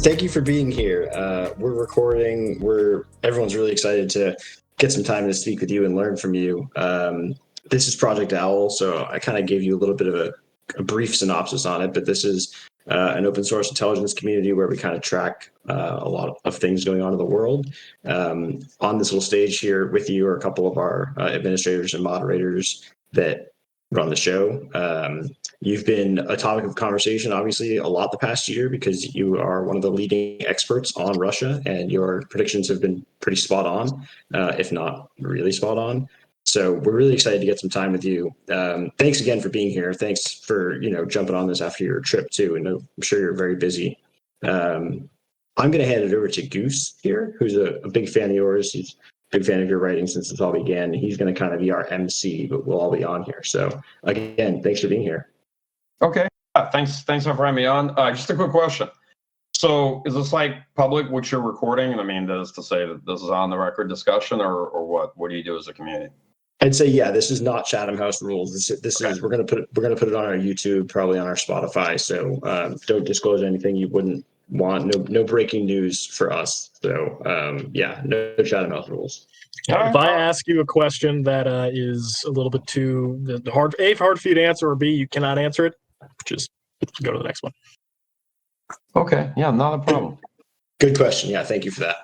Thank you for being here. We're recording. Everyone's really excited to get some time to speak with you and learn from you. This is Project Owl, so I kind of gave you a little bit of a brief synopsis on it, but this is an open source intelligence community where we kind of track a lot of things going on in the world. On this little stage here with you are a couple of our administrators and moderators that run the show. You've been a topic of conversation, obviously, a lot the past year because you are one of the leading experts on Russia, and your predictions have been pretty spot on, if not really spot on. So we're really excited to get some time with you. Thanks again for being here. Thanks for jumping on this after your trip too, and I'm sure you're very busy. I'm going to hand it over to Goose here, who's a big fan of yours. He's big fan of your writing since this all began. He's going to kind of be our MC, but we'll all be on here. So again, thanks for being here. Okay. Thanks for having me on. Just a quick question. So is this like public, what you're recording? I mean, that is to say that this is on the record discussion or what? What do you do as a community? I'd say, yeah, this is not Chatham House rules. This okay. We're gonna put it on our YouTube, probably on our Spotify. So don't disclose anything you wouldn't want. No breaking news for us. So yeah, no Chatham House rules. If I ask you a question that is a little bit too hard for you to answer, or B, you cannot answer it, just go to the next one. Okay. Yeah, not a problem. Good question. Yeah, thank you for that.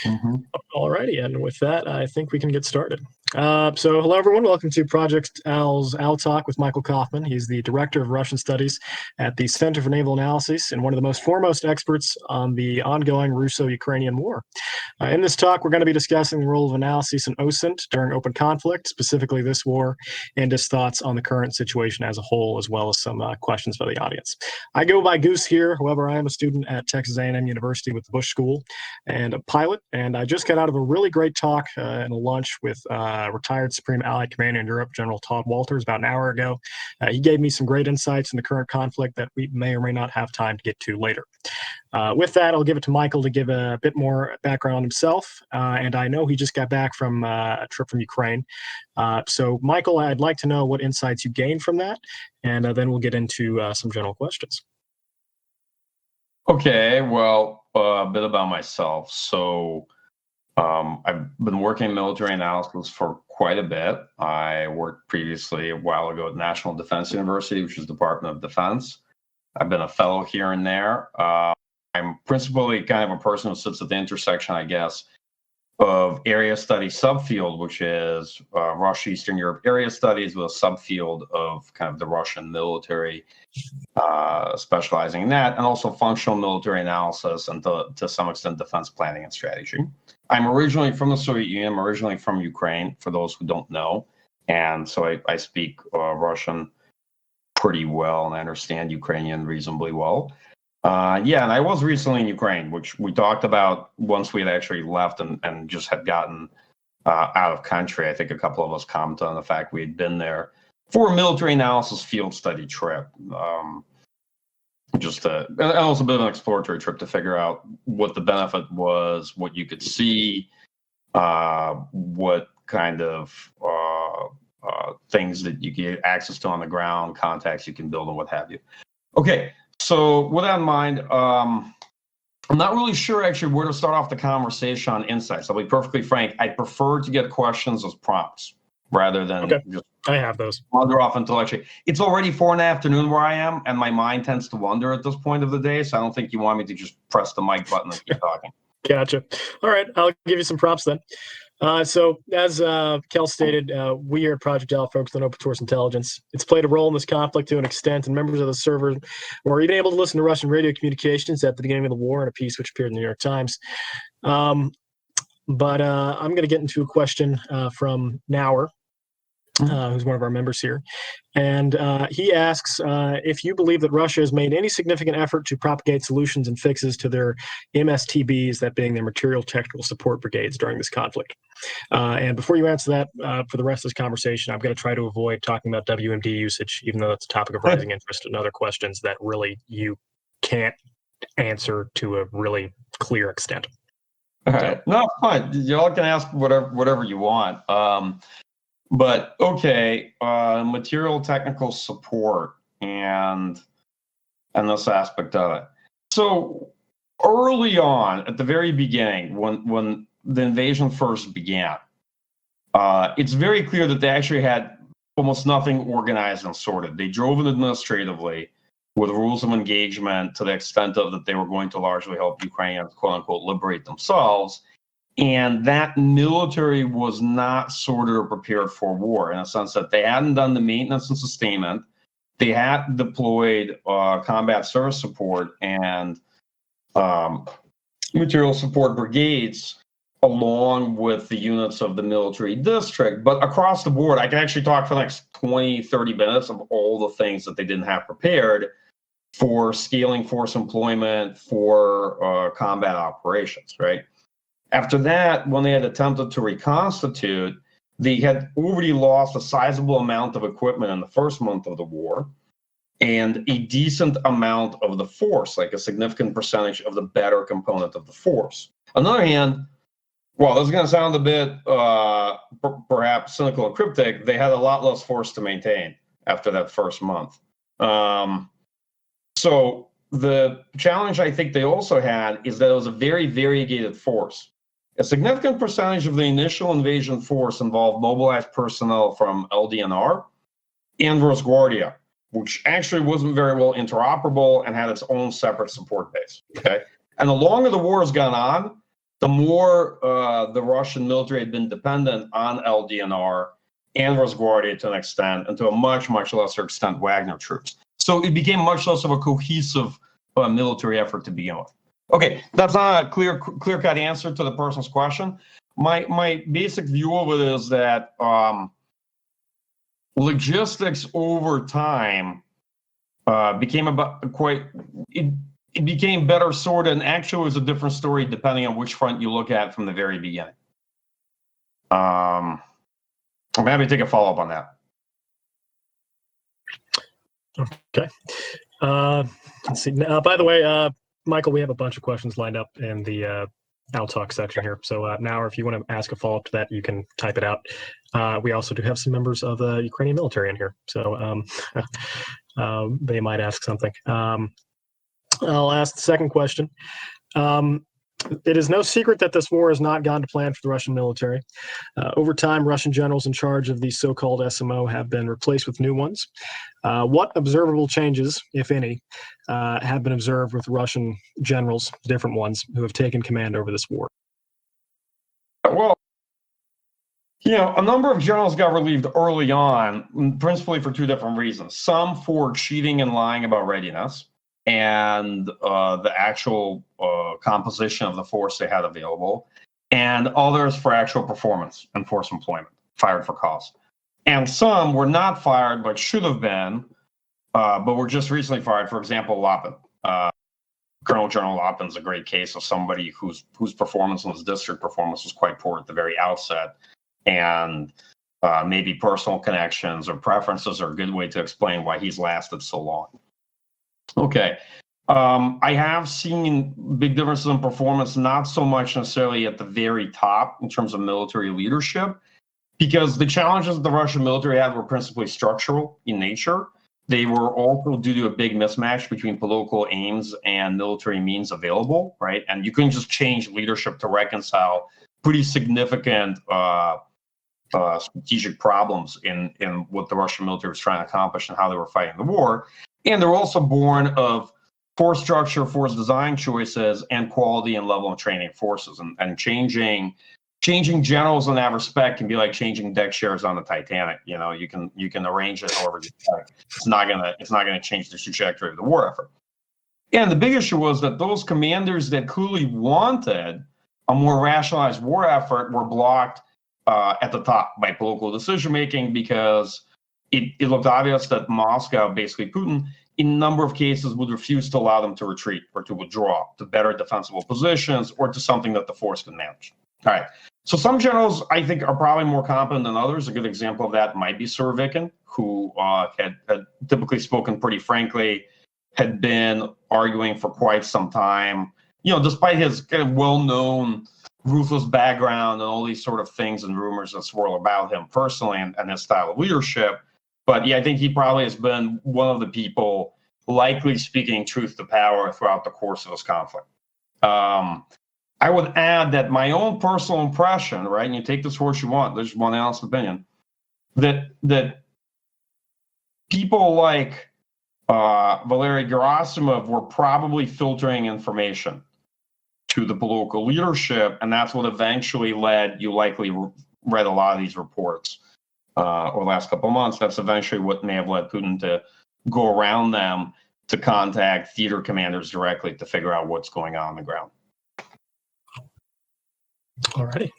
Mm-hmm. All righty, and with that, I think we can get started. So hello, everyone. Welcome to Project Owl's Owl Talk with Michael Kofman. He's the Director of Russian Studies at the Center for Naval Analyses and one of the most foremost experts on the ongoing Russo-Ukrainian war. In this talk, we're going to be discussing the role of analysis and OSINT during open conflict, specifically this war, and his thoughts on the current situation as a whole, as well as some questions for the audience. I go by Goose here. However, I am a student at Texas A&M University with the Bush School and a pilot, and I just got out of a really great talk and a lunch with retired Supreme Allied Commander in Europe, General Todd Walters, about an hour ago. He gave me some great insights in the current conflict that we may or may not have time to get to later. With that, I'll give it to Michael to give a bit more background on himself. And I know he just got back from a trip from Ukraine. So, Michael, I'd like to know what insights you gained from that, and then we'll get into some general questions. Okay, well, a bit about myself. So, I've been working in military analysis for quite a bit. I worked previously a while ago at National Defense University, which is Department of Defense. I've been a fellow here and there. I'm principally kind of a person who sits at the intersection, I guess, of area study subfield, which is Russia, Eastern Europe area studies, with a subfield of kind of the Russian military, specializing in that, and also functional military analysis and to some extent defense planning and strategy. I'm originally from the Soviet Union. I'm originally from Ukraine, for those who don't know. And so I speak Russian pretty well, and I understand Ukrainian reasonably well. Yeah, and I was recently in Ukraine, which we talked about once we had actually left and just had gotten out of country. I think a couple of us commented on the fact we had been there for a military analysis field study trip. And also a bit of an exploratory trip to figure out what the benefit was, what you could see, what kind of things that you get access to on the ground, contacts you can build, and what have you. Okay, so with that in mind, I'm not really sure actually where to start off the conversation on insights. I'll be perfectly frank. I prefer to get questions as prompts rather than just I have those. Wander off intellectually. It's already 4 PM where I am, and my mind tends to wander at this point of the day, so I don't think you want me to just press the mic button and keep talking. Gotcha. All right, I'll give you some prompts then. So as Kel stated, we here at Project Owl focus on open source intelligence. It's played a role in this conflict to an extent, and members of the server were even able to listen to Russian radio communications at the beginning of the war in a piece which appeared in the New York Times. But I'm going to get into a question from Nauer, who's one of our members here. And he asks if you believe that Russia has made any significant effort to propagate solutions and fixes to their MSTBs, that being their material technical support brigades, during this conflict. And before you answer that, for the rest of this conversation, I'm going to try to avoid talking about WMD usage, even though that's a topic of rising interest, and other questions that really you can't answer to a really clear extent. All right. No, fine. Y'all can ask whatever you want. But okay, material technical support and this aspect of it. So early on, at the very beginning, when the invasion first began, it's very clear that they actually had almost nothing organized and sorted. They drove it administratively with rules of engagement to the extent of that they were going to largely help Ukrainians, quote unquote, liberate themselves. And that military was not sorted or prepared for war in a sense that they hadn't done the maintenance and sustainment. They had deployed combat service support and material support brigades along with the units of the military district. But across the board, I can actually talk for the next 20, 30 minutes of all the things that they didn't have prepared for scaling force employment for combat operations, right? After that, when they had attempted to reconstitute, they had already lost a sizable amount of equipment in the first month of the war and a decent amount of the force, like a significant percentage of the better component of the force. On the other hand, well, this is going to sound a bit perhaps cynical and cryptic, they had a lot less force to maintain after that first month. So the challenge I think they also had is that it was a very variegated force. A significant percentage of the initial invasion force involved mobilized personnel from LDNR and Rosguardia, which actually wasn't very well interoperable and had its own separate support base. Okay, and the longer the war has gone on, the more the Russian military had been dependent on LDNR and Rosguardia to an extent, and to a much, much lesser extent Wagner troops. So it became much less of a cohesive military effort to begin with. Okay, that's not a clear-cut answer to the person's question. My basic view of it is that logistics over time became it became better sorted, and actually was a different story depending on which front you look at from the very beginning. I'm happy to take a follow-up on that. Okay. Let's see. By the way, Michael, we have a bunch of questions lined up in the Al Talk section here. So now, if you want to ask a follow-up to that, you can type it out. We also do have some members of the Ukrainian military in here, so they might ask something. I'll ask the second question. It is no secret that this war has not gone to plan for the Russian military. Over time, Russian generals in charge of the so-called SMO have been replaced with new ones. What observable changes, if any, have been observed with Russian generals, different ones, who have taken command over this war? Well, a number of generals got relieved early on, principally for two different reasons. Some for cheating and lying about readiness and the actual composition of the force they had available, and others for actual performance and force employment, fired for cause. And some were not fired, but should have been, but were just recently fired. For example, Lapin. Colonel General Lapin's a great case of somebody whose performance and his district performance was quite poor at the very outset, and maybe personal connections or preferences are a good way to explain why he's lasted so long. Okay. I have seen big differences in performance, not so much necessarily at the very top in terms of military leadership, because the challenges the Russian military had were principally structural in nature. They were also due to a big mismatch between political aims and military means available, right? And you couldn't just change leadership to reconcile pretty significant strategic problems in what the Russian military was trying to accomplish and how they were fighting the war. And they're also born of force structure, force design choices, and quality and level of training forces. And changing generals in that respect can be like changing deck chairs on the Titanic. You can arrange it however you like. It's not gonna change the trajectory of the war effort. And the big issue was that those commanders that clearly wanted a more rationalized war effort were blocked at the top by political decision making, because it looked obvious that Moscow, basically Putin, in a number of cases would refuse to allow them to retreat or to withdraw to better defensible positions or to something that the force can manage. All right. So some generals, I think, are probably more competent than others. A good example of that might be Surovikin, who had typically spoken pretty frankly, had been arguing for quite some time, despite his kind of well-known ruthless background and all these sort of things and rumors that swirl about him personally and his style of leadership. But yeah, I think he probably has been one of the people likely speaking truth to power throughout the course of this conflict. I would add that my own personal impression, right, and you take this for what you want, there's one honest opinion, that people like Valery Gerasimov were probably filtering information to the political leadership, and that's what eventually led, you likely read a lot of these reports over the last couple of months, that's eventually what may have led Putin to go around them to contact theater commanders directly to figure out what's going on the ground. All righty.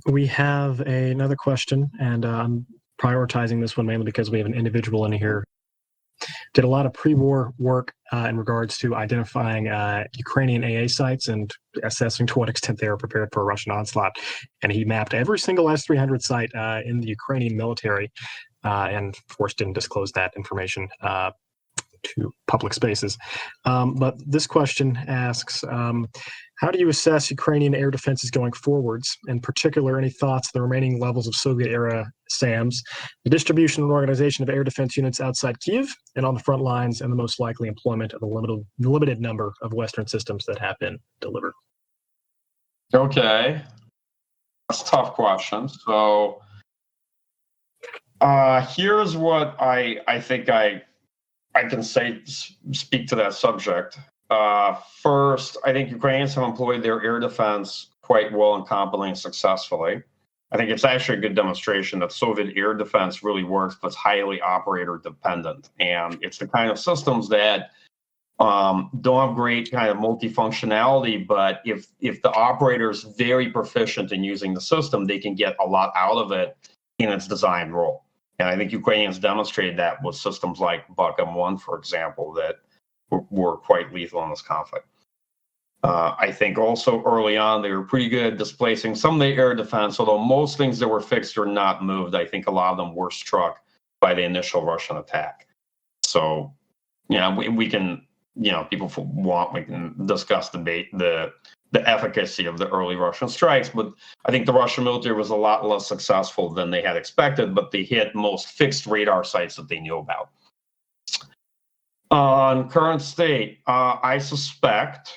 We have another question, and I'm prioritizing this one mainly because we have an individual in here. Did a lot of pre-war work in regards to identifying Ukrainian AA sites and assessing to what extent they were prepared for a Russian onslaught. And he mapped every single S-300 site in the Ukrainian military, and of course didn't disclose that information to public spaces. But this question asks, how do you assess Ukrainian air defenses going forwards? In particular, any thoughts on the remaining levels of Soviet-era SAMs, the distribution and organization of air defense units outside Kyiv and on the front lines, and the most likely employment of the limited number of Western systems that have been delivered? Okay. That's a tough question. So here's what I think I can speak to that subject. First, I think Ukrainians have employed their air defense quite well and competently and successfully. I think it's actually a good demonstration that Soviet air defense really works, but it's highly operator dependent. And it's the kind of systems that don't have great kind of multifunctionality, but if the operator is very proficient in using the system, they can get a lot out of it in its designed role. And I think Ukrainians demonstrated that with systems like Buck-M1, for example, that were quite lethal in this conflict. I think also early on, they were pretty good at displacing some of the air defense, although most things that were fixed or not moved, I think a lot of them were struck by the initial Russian attack. So, we can, people want, we can discuss the efficacy of the early Russian strikes, but I think the Russian military was a lot less successful than they had expected, but they hit most fixed radar sites that they knew about. On current state, I suspect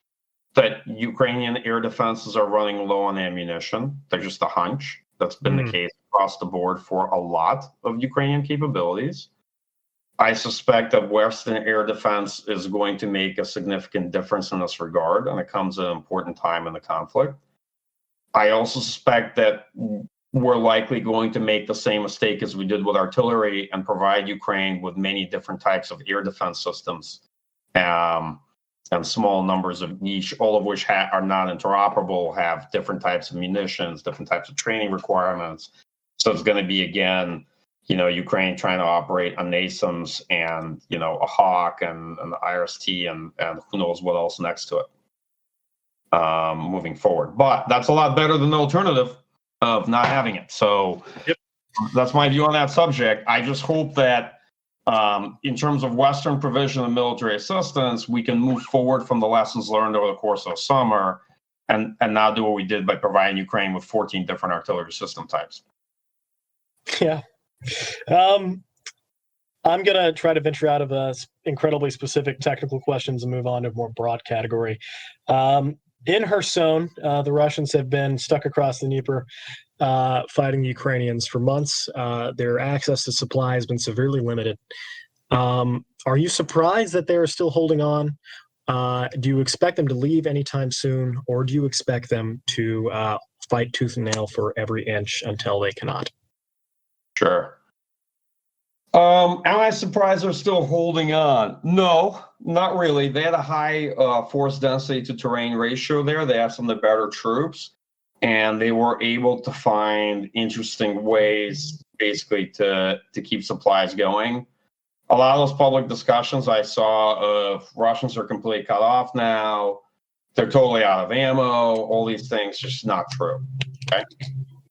that Ukrainian air defenses are running low on ammunition. They're just a hunch. That's been the case across the board for a lot of Ukrainian capabilities. I suspect that Western air defense is going to make a significant difference in this regard, and it comes at an important time in the conflict. I also suspect that we're likely going to make the same mistake as we did with artillery and provide Ukraine with many different types of air defense systems and small numbers of each, all of which are not interoperable, have different types of munitions, different types of training requirements. So it's going to be, again, Ukraine trying to operate a NASAMS and, a Hawk and an IRST and who knows what else next to it moving forward. But that's a lot better than the alternative of not having it. So That's my view on that subject. I just hope that in terms of Western provision of military assistance, we can move forward from the lessons learned over the course of summer and now do what we did by providing Ukraine with 14 different artillery system types. Yeah. I'm going to try to venture out of incredibly specific technical questions and move on to a more broad category. In Kherson, the Russians have been stuck across the Dnieper fighting the Ukrainians for months. Their access to supply has been severely limited. Are you surprised that they're still holding on? Do you expect them to leave anytime soon, or do you expect them to fight tooth and nail for every inch until they cannot? Sure. Am I surprised they're still holding on? No, not really. They had a high force density to terrain ratio there. They had some of the better troops, and they were able to find interesting ways basically to keep supplies going. A lot of those public discussions I saw of Russians are completely cut off now, they're totally out of ammo, all these things, just not true. Okay.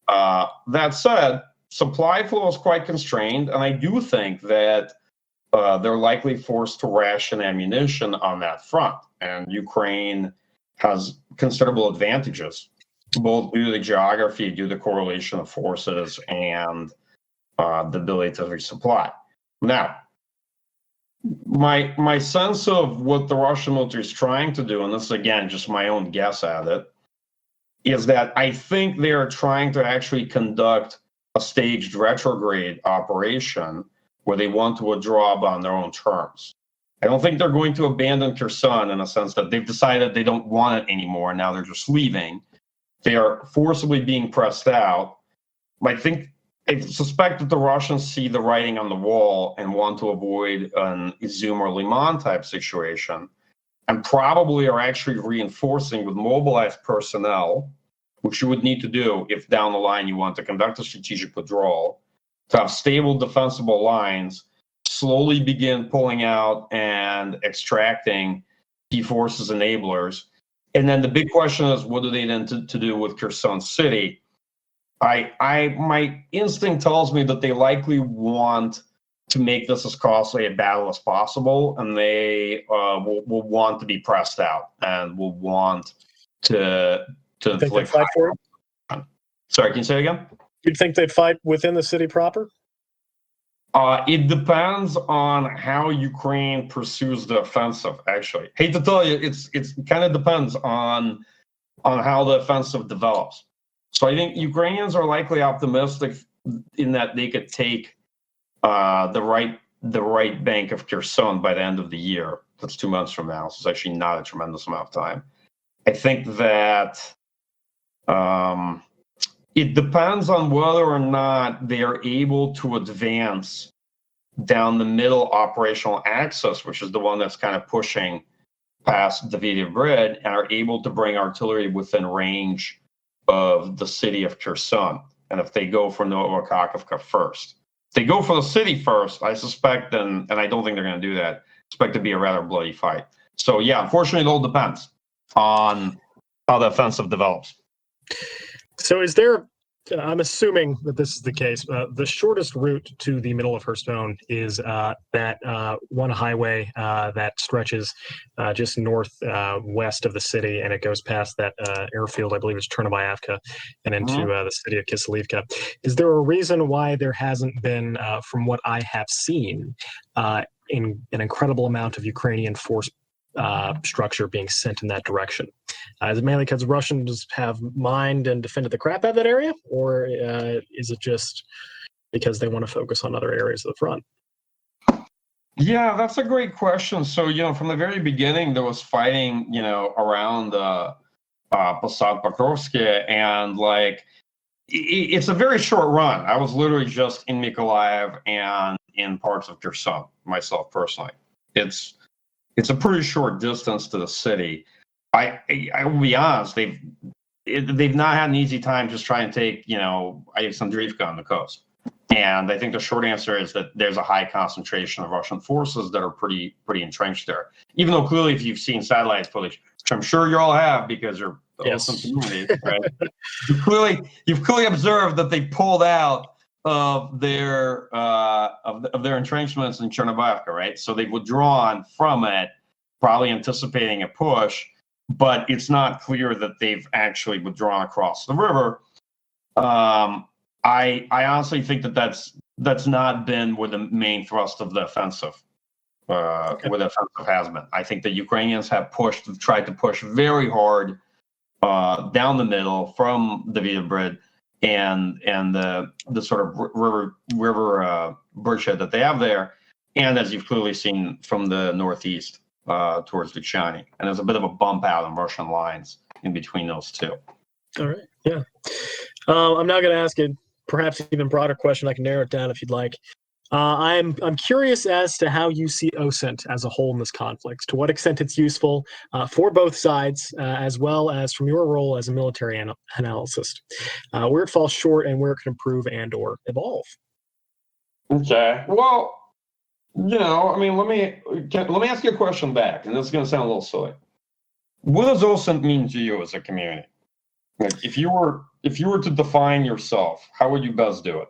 That said, supply flow is quite constrained, and I do think that they're likely forced to ration ammunition on that front. And Ukraine has considerable advantages, both due to the geography, due to the correlation of forces, and the ability to resupply. Now, my sense of what the Russian military is trying to do, and this is again just my own guess at it, is that I think they are trying to actually conduct a staged retrograde operation where they want to withdraw on their own terms. I don't think they're going to abandon Kherson in a sense that they've decided they don't want it anymore, and now they're just leaving. They are forcibly being pressed out. I suspect that the Russians see the writing on the wall and want to avoid an Izum or Liman type situation, and probably are actually reinforcing with mobilized personnel, which you would need to do if down the line you want to conduct a strategic withdrawal, to have stable defensible lines, slowly begin pulling out and extracting key forces enablers. And then the big question is, what do they then to do with Kherson City? My instinct tells me that they likely want to make this as costly a battle as possible, and they will want to be pressed out and will want to think they'd fight for it? Sorry, can you say it again? You'd think they'd fight within the city proper? It depends on how Ukraine pursues the offensive. Actually, hate to tell you, it kind of depends on how the offensive develops. So I think Ukrainians are likely optimistic in that they could take the right bank of Kherson by the end of the year. That's 2 months from now. So it's actually not a tremendous amount of time. I think that it depends on whether or not they are able to advance down the middle operational axis, which is the one that's kind of pushing past the Vida Bridge, and are able to bring artillery within range of the city of Kherson. And if they go for Novokakhovka first, if they go for the city first, I suspect, and I don't think they're going to do that, expect to be a rather bloody fight. So yeah, unfortunately, it all depends on how the offensive develops. So is there, I'm assuming that this is the case, the shortest route to the middle of Kherson is that one highway that stretches just northwest of the city, and it goes past that airfield, I believe it's Chernobyevka, and into the city of Kislivka. Is there a reason why there hasn't been, from what I have seen, in an incredible amount of Ukrainian force structure being sent in that direction? Is it mainly because Russians have mined and defended the crap out of that area, or is it just because they want to focus on other areas of the front? Yeah, that's a great question. So, from the very beginning, there was fighting, around Posad Pokrovsky, and it's a very short run. I was literally just in Mykolaiv and in parts of Kherson myself personally. It's a pretty short distance to the city. I will be honest, they've not had an easy time just trying to take, Alexandrivka on the coast. And I think the short answer is that there's a high concentration of Russian forces that are pretty entrenched there. Even though clearly, if you've seen satellite footage, which I'm sure you all have because you're awesome communities, right? You've clearly observed that they pulled out of their entrenchments in Chernobyevka, right? So they've withdrawn from it, probably anticipating a push, but it's not clear that they've actually withdrawn across the river. I honestly think that's not been where the main thrust of the offensive, where the offensive has been. I think the Ukrainians have tried to push very hard down the middle from the Vida Bridge and the sort of river bridgehead that they have there, and as you've clearly seen from the northeast towards Luchani. And there's a bit of a bump out on Russian lines in between those two. All right, yeah. I'm now going to ask a perhaps even broader question. I can narrow it down if you'd like. I'm curious as to how you see OSINT as a whole in this conflict, to what extent it's useful for both sides, as well as from your role as a military analyst, where it falls short and where it can improve and or evolve. Okay. Well, let me ask you a question back, and this is going to sound a little silly. What does OSINT mean to you as a community? Like, if you were to define yourself, how would you best do it?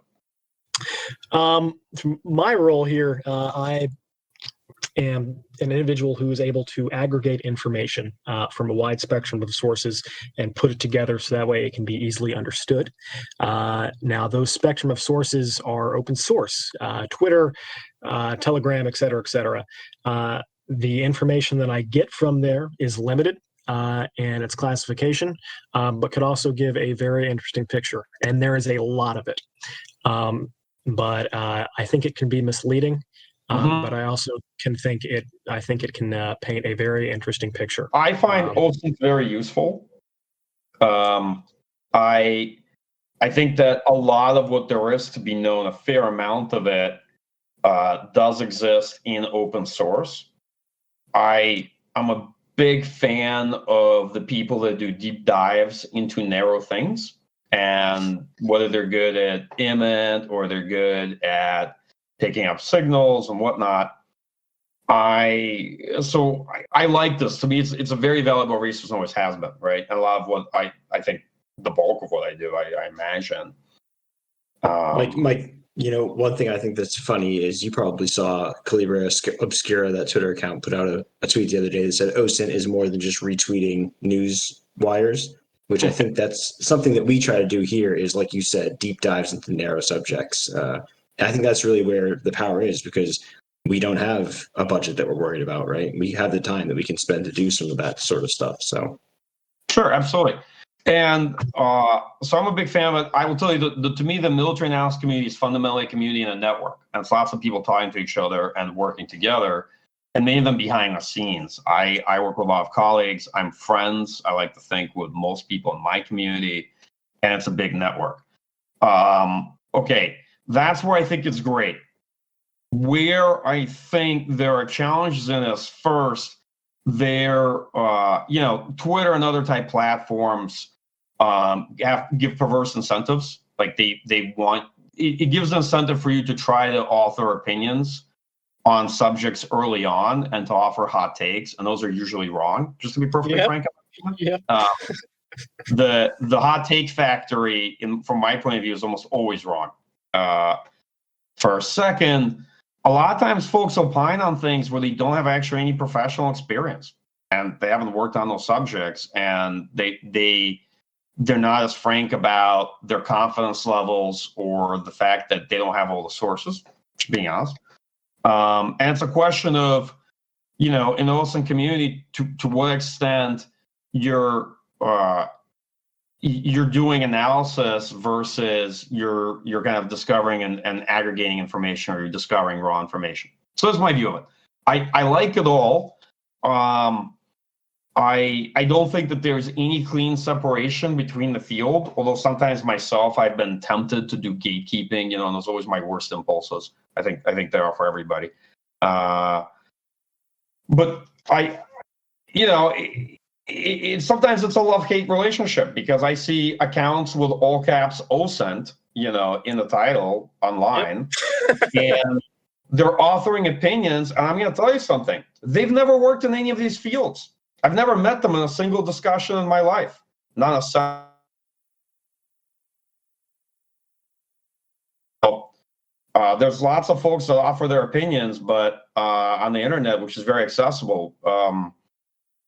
My role here, and an individual who is able to aggregate information from a wide spectrum of sources and put it together so that way it can be easily understood. Now, those spectrum of sources are open source, Twitter, Telegram, et cetera, et cetera. The information that I get from there is limited and its classification, but could also give a very interesting picture. And there is a lot of it. But I think it can be misleading. But I also can think it. I think it can paint a very interesting picture. I find OSINT very useful. I think that a lot of what there is to be known, a fair amount of it, does exist in open source. I'm a big fan of the people that do deep dives into narrow things, and whether they're good at IMINT or they're good at picking up signals and whatnot. I like this. To me, it's a very valuable resource, and always has been, right? And a lot of what I think the bulk of what I do, I imagine. Mike, one thing I think that's funny is you probably saw Calibra Obscura, that Twitter account, put out a tweet the other day that said OSINT is more than just retweeting news wires, which I think that's something that we try to do here is, like you said, deep dives into narrow subjects. And I think that's really where the power is, because we don't have a budget that we're worried about, right? We have the time that we can spend to do some of that sort of stuff. So, sure, absolutely. And so I'm a big fan of it. I will tell you that to me, the military analysis community is fundamentally a community and a network. And it's lots of people talking to each other and working together, and many of them behind the scenes. I work with a lot of colleagues. I'm friends, I like to think, with most people in my community, and it's a big network. Okay, that's where I think it's great. Where I think there are challenges in this, first, Twitter and other type platforms give perverse incentives. Like they want, it gives an incentive for you to try to author opinions on subjects early on and to offer hot takes, and those are usually wrong. Just to be perfectly frank, the hot take factory, from my point of view, is almost always wrong. For a second, a lot of times folks opine on things where they don't have actually any professional experience, and they haven't worked on those subjects, and they're not as frank about their confidence levels or the fact that they don't have all the sources, being honest. And it's a question of, in the OSINT community, to what extent you're doing analysis versus you're kind of discovering and aggregating information, or you're discovering raw information. So that's my view of it. I like it all. I don't think that there's any clean separation between the field, although sometimes myself, I've been tempted to do gatekeeping, and those are always my worst impulses. I think they are for everybody. But sometimes it's a love-hate relationship, because I see accounts with all caps OSINT, in the title online, and they're authoring opinions. And I'm going to tell you something: they've never worked in any of these fields. I've never met them in a single discussion in my life. Not a there's lots of folks that offer their opinions, but on the internet, which is very accessible.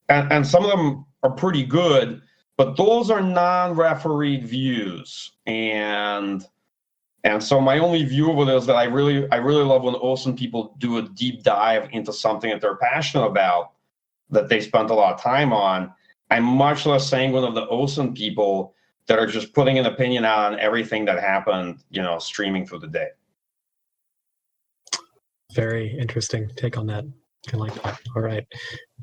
And some of them are pretty good, but those are non-refereed views. And so my only view of it is that I really love when OSINT people do a deep dive into something that they're passionate about, that they spent a lot of time on. I'm much less sanguine of the OSINT people that are just putting an opinion out on everything that happened, streaming through the day. Very interesting take on that. I like that. All right.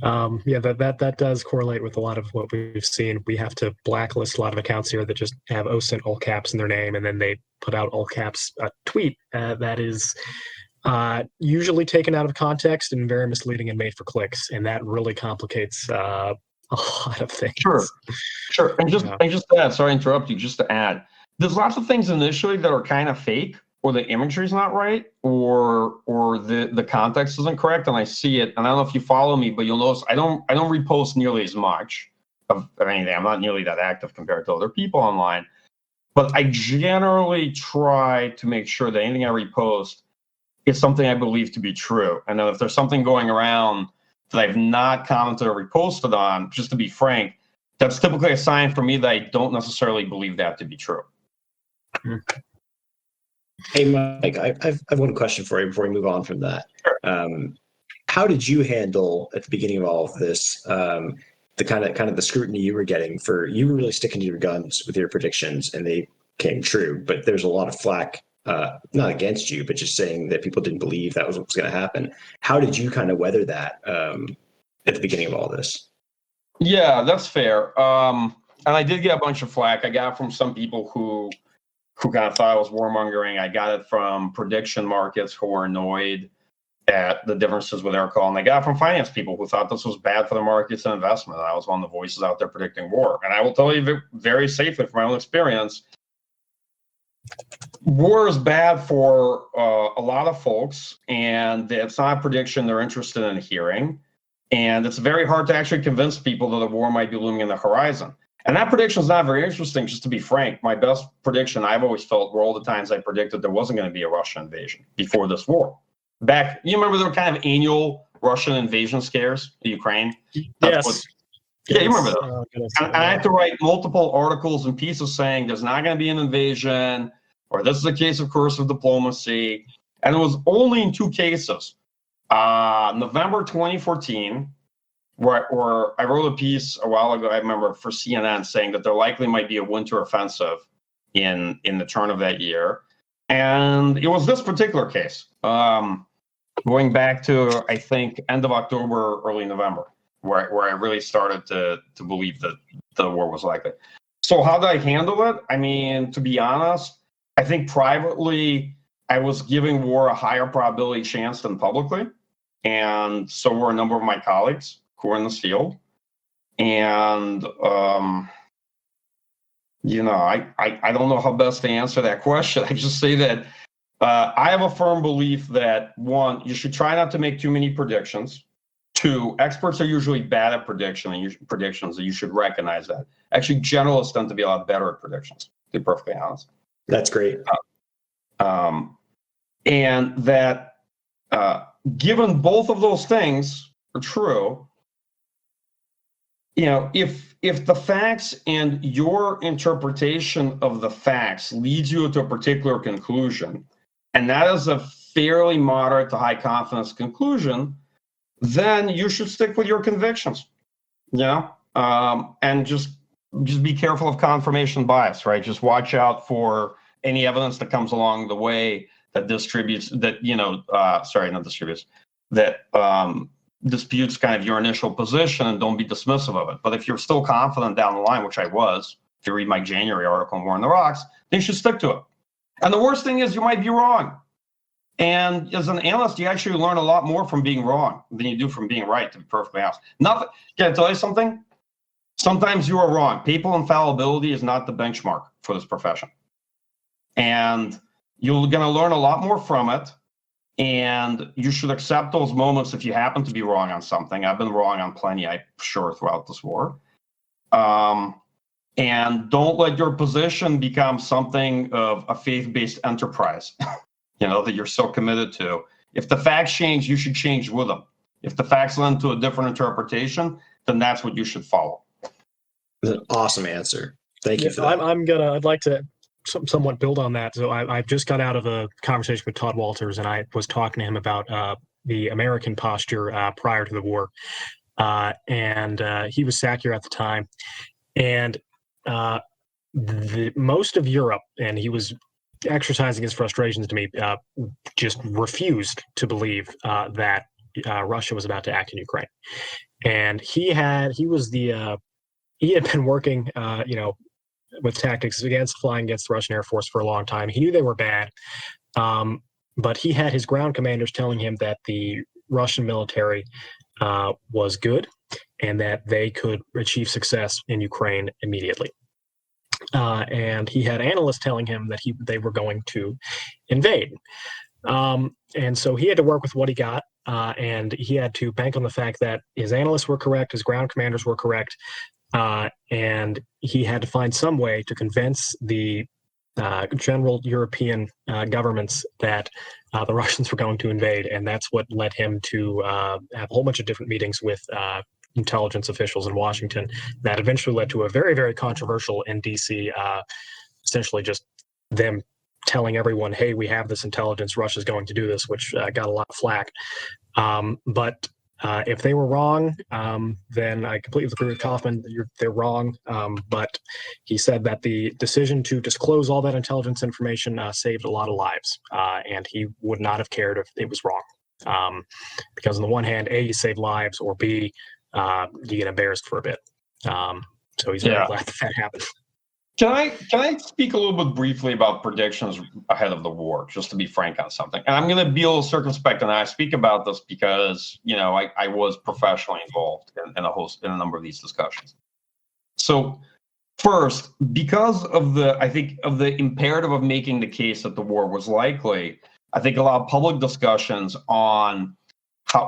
That does correlate with a lot of what we've seen. We have to blacklist a lot of accounts here that just have OSINT all caps in their name, and then they put out all caps a tweet that is usually taken out of context and very misleading and made for clicks, and that really complicates a lot of things. Sure. And just to add, sorry to interrupt you, just to add, there's lots of things initially that are kind of fake, or the imagery is not right, or the context isn't correct, and I see it. And I don't know if you follow me, but you'll notice I don't repost nearly as much of anything. I'm not nearly that active compared to other people online, but I generally try to make sure that anything I repost is something I believe to be true. And then if there's something going around that I've not commented or reposted on, just to be frank, that's typically a sign for me that I don't necessarily believe that to be true. Hey, Mike, I've one question for you before we move on from that. How did you handle at the beginning of all of this, the kind of the scrutiny you were getting for, you were really sticking to your guns with your predictions and they came true, but there's a lot of flack, not against you, but just saying that people didn't believe that was what was going to happen. How did you kind of weather that at the beginning of all this? Yeah, that's fair. And I did get a bunch of flack. I got it from some people who kind of thought I was warmongering. I got it from prediction markets who were annoyed at the differences with air call. And I got it from finance people who thought this was bad for the markets and investment. I was one of the voices out there predicting war. And I will tell you very safely from my own experience, war is bad for a lot of folks, and it's not a prediction they're interested in hearing. And it's very hard to actually convince people that a war might be looming in the horizon. And that prediction is not very interesting, just to be frank. My best prediction I've always felt were all the times I predicted there wasn't going to be a Russian invasion before this war. Back, you remember there were kind of annual Russian invasion scares in Ukraine? Yes. Yeah, you remember that. And I had to write multiple articles and pieces saying there's not going to be an invasion, or this is a case of coercive diplomacy. And it was only in 2 cases. November 2014, where I wrote a piece a while ago, I remember, for CNN, saying that there likely might be a winter offensive in the turn of that year. And it was this particular case, going back to, I think, end of October, early November, where I really started to believe that the war was likely. So how did I handle it? I mean, to be honest, I think privately, I was giving war a higher probability chance than publicly. And so were a number of my colleagues who are in this field. And, I don't know how best to answer that question. I just say that I have a firm belief that, 1, you should try not to make too many predictions. 2, experts are usually bad at predictions, and you should recognize that. Actually, generalists tend to be a lot better at predictions, to be perfectly honest. That's great. And that given both of those things are true, if the facts and your interpretation of the facts leads you to a particular conclusion, and that is a fairly moderate to high confidence conclusion, then you should stick with your convictions. And just be careful of confirmation bias, right? Just watch out for any evidence that comes along the way that disputes kind of your initial position, and don't be dismissive of it. But if you're still confident down the line, which I was, if you read my January article on War in the Rocks, then you should stick to it. And the worst thing is you might be wrong. And as an analyst, you actually learn a lot more from being wrong than you do from being right, to be perfectly honest. Can I tell you something? Sometimes you are wrong. Papal infallibility is not the benchmark for this profession. And you're going to learn a lot more from it. And you should accept those moments if you happen to be wrong on something. I've been wrong on plenty, I'm sure, throughout this war. And don't let your position become something of a faith-based enterprise, that you're so committed to. If the facts change, you should change with them. If the facts lend to a different interpretation, then that's what you should follow. That's an awesome answer. Thank you for that. I'd like to somewhat build on that. So I just got out of a conversation with Todd Walters, and I was talking to him about the American posture prior to the war. And he was SACEUR at the time. And most of Europe, and he was exercising his frustrations to me, just refused to believe that Russia was about to act in Ukraine. And he had been working, with tactics flying against the Russian Air Force for a long time. He knew they were bad, but he had his ground commanders telling him that the Russian military was good and that they could achieve success in Ukraine immediately. And he had analysts telling him that they were going to invade. And so he had to work with what he got, and he had to bank on the fact that his analysts were correct, his ground commanders were correct, and he had to find some way to convince the general European governments that the Russians were going to invade, and that's what led him to have a whole bunch of different meetings with intelligence officials in Washington. That eventually led to a very, very controversial in DC, essentially just them telling everyone, "Hey, we have this intelligence. Russia's going to do this," which got a lot of flack. But if they were wrong, then I completely agree with Kofman. They're wrong. But he said that the decision to disclose all that intelligence information saved a lot of lives, and he would not have cared if it was wrong. Because on the one hand, A, you save lives, or B, you get embarrassed for a bit. So he's very glad that happened. Can I speak a little bit briefly about predictions ahead of the war, just to be frank on something? And I'm going to be a little circumspect, and I speak about this because I was professionally involved in a number of these discussions. So first, because of the imperative of making the case that the war was likely, I think a lot of public discussions on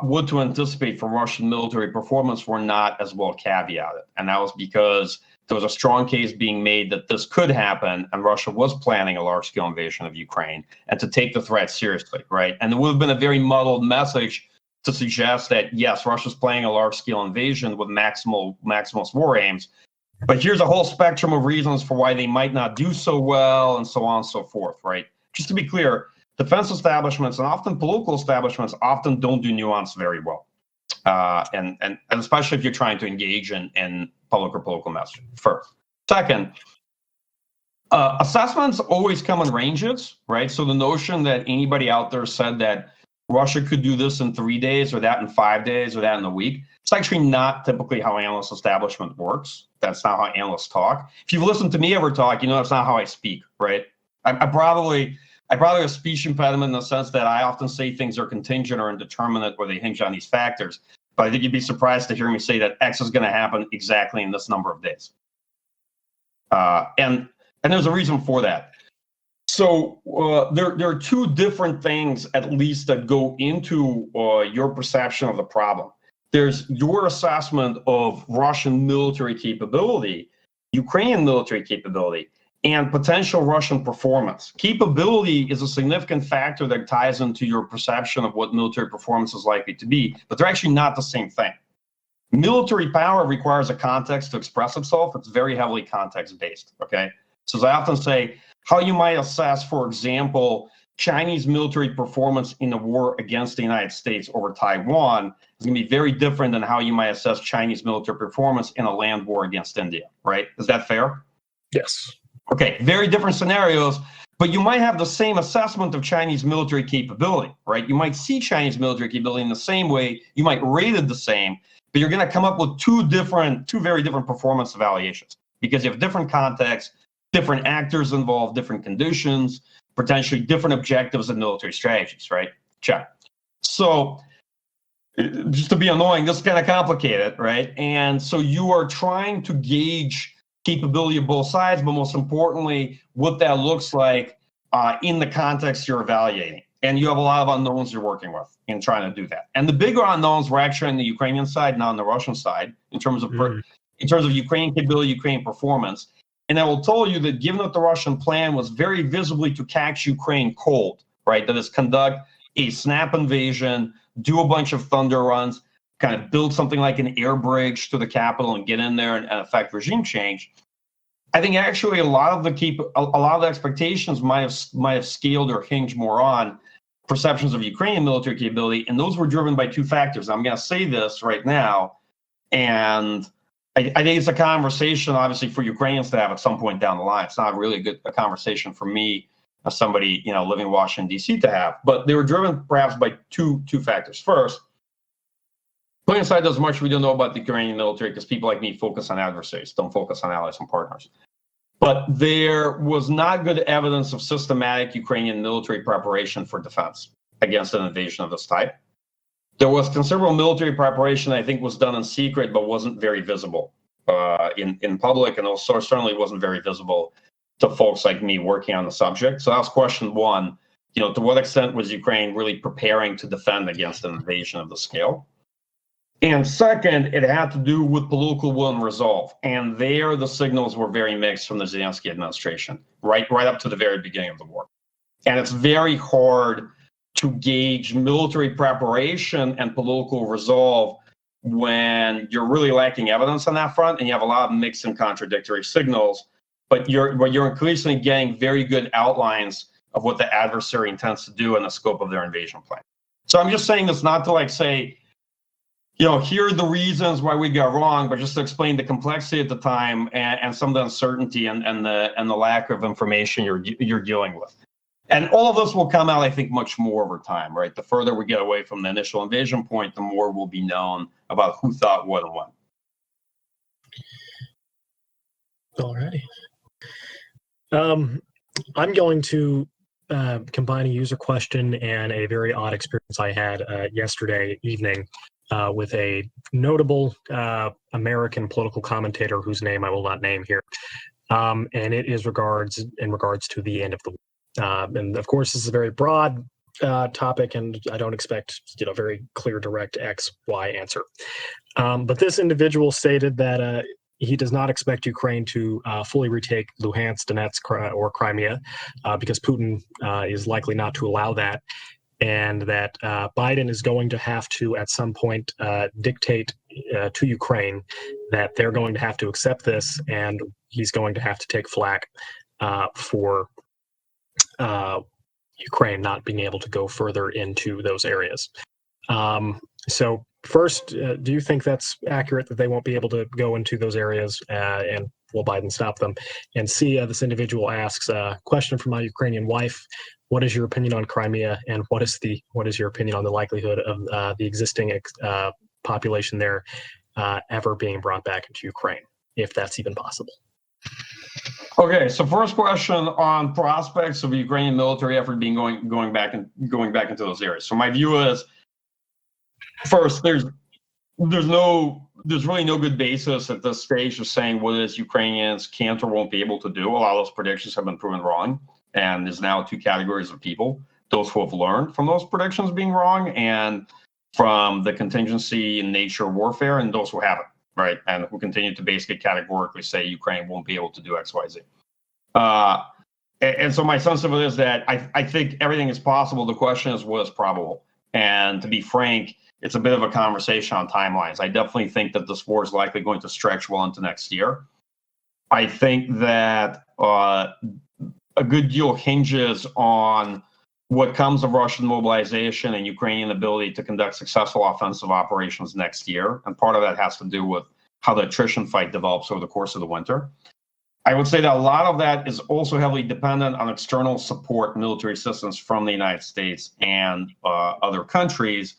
what to anticipate from Russian military performance were not as well caveated, and that was because there was a strong case being made that this could happen, and Russia was planning a large-scale invasion of Ukraine, and to take the threat seriously, right? And it would have been a very muddled message to suggest that, yes, Russia's planning a large-scale invasion with maximalist war aims, but here's a whole spectrum of reasons for why they might not do so well, and so on and so forth, right? Just to be clear, defense establishments and often political establishments often don't do nuance very well. And especially if you're trying to engage in public or political messaging. First. Second, assessments always come in ranges, right? So the notion that anybody out there said that Russia could do this in 3 days, or that in 5 days, or that in a week, it's actually not typically how analyst establishment works. That's not how analysts talk. If you've listened to me ever talk, that's not how I speak, right? I probably have a speech impediment in the sense that I often say things are contingent or indeterminate, or they hinge on these factors. But I think you'd be surprised to hear me say that X is going to happen exactly in this number of days. And there's a reason for that. So there are two different things, at least, that go into your perception of the problem. There's your assessment of Russian military capability, Ukrainian military capability, and potential Russian performance. Capability is a significant factor that ties into your perception of what military performance is likely to be, but they're actually not the same thing. Military power requires a context to express itself. It's very heavily context-based, okay? So as I often say, how you might assess, for example, Chinese military performance in a war against the United States over Taiwan is going to be very different than how you might assess Chinese military performance in a land war against India, right? Is that fair? Yes. Okay, very different scenarios, but you might have the same assessment of Chinese military capability, right? You might see Chinese military capability in the same way, you might rate it the same, but you're going to come up with two very different performance evaluations because you have different contexts, different actors involved, different conditions, potentially different objectives and military strategies, right? Check. So just to be annoying, this is kind of complicated, right? And so you are trying to gauge capability of both sides, but most importantly, what that looks like in the context you're evaluating. And you have a lot of unknowns you're working with in trying to do that. And the bigger unknowns were actually on the Ukrainian side, not on the Russian side, in terms of Ukrainian capability, Ukrainian performance. And I will tell you that given that the Russian plan was very visibly to catch Ukraine cold, right? That is, conduct a snap invasion, do a bunch of thunder runs, kind of build something like an air bridge to the capital and get in there and affect regime change. I think actually a lot of the expectations might have scaled or hinged more on perceptions of Ukrainian military capability, and those were driven by two factors. I'm going to say this right now, and I think it's a conversation, obviously, for Ukrainians to have at some point down the line. It's not really a conversation for me, as somebody living in Washington D.C. to have, but they were driven perhaps by two factors. First, putting aside as much we don't know about the Ukrainian military, because people like me focus on adversaries, don't focus on allies and partners. But there was not good evidence of systematic Ukrainian military preparation for defense against an invasion of this type. There was considerable military preparation that I think was done in secret, but wasn't very visible in public, and also certainly wasn't very visible to folks like me working on the subject. So that was question one. To what extent was Ukraine really preparing to defend against an invasion of the scale? And second, it had to do with political will and resolve. And there, the signals were very mixed from the Zelensky administration, right up to the very beginning of the war. And it's very hard to gauge military preparation and political resolve when you're really lacking evidence on that front and you have a lot of mixed and contradictory signals, but you're increasingly getting very good outlines of what the adversary intends to do and the scope of their invasion plan. So I'm just saying this not to like say, here are the reasons why we got wrong, but just to explain the complexity at the time and some of the uncertainty and the lack of information you're dealing with. And all of this will come out, I think, much more over time, right? The further we get away from the initial invasion point, the more will be known about who thought what and when. All righty. I'm going to combine a user question and a very odd experience I had yesterday evening with a notable American political commentator whose name I will not name here. And it is in regards to the end of the war. And of course, this is a very broad topic, and I don't expect very clear, direct X, Y answer. But this individual stated that he does not expect Ukraine to fully retake Luhansk, Donetsk, or Crimea because Putin is likely not to allow that, and that Biden is going to have to, at some point, dictate to Ukraine that they're going to have to accept this, and he's going to have to take flack for Ukraine not being able to go further into those areas. So first, do you think that's accurate that they won't be able to go into those areas and will Biden stop them? And C, this individual asks a question from my Ukrainian wife. What is your opinion on Crimea, and what is your opinion on the likelihood of the existing population there ever being brought back into Ukraine, if that's even possible? Okay, so first question on prospects of the Ukrainian military effort being going back into those areas. So my view is, first, there's really no good basis at this stage of saying what it is Ukrainians can't or won't be able to do. A lot of those predictions have been proven wrong, and there's now two categories of people: those who have learned from those predictions being wrong and from the contingency in nature warfare, and those who haven't. Right, and who continue to basically categorically say Ukraine won't be able to do X, Y, Z. And so my sense of it is that I think everything is possible. The question is what is probable. And to be frank, it's a bit of a conversation on timelines. I definitely think that this war is likely going to stretch well into next year. I think that a good deal hinges on what comes of Russian mobilization and Ukrainian ability to conduct successful offensive operations next year. And part of that has to do with how the attrition fight develops over the course of the winter. I would say that a lot of that is also heavily dependent on external support, military assistance from the United States and other countries.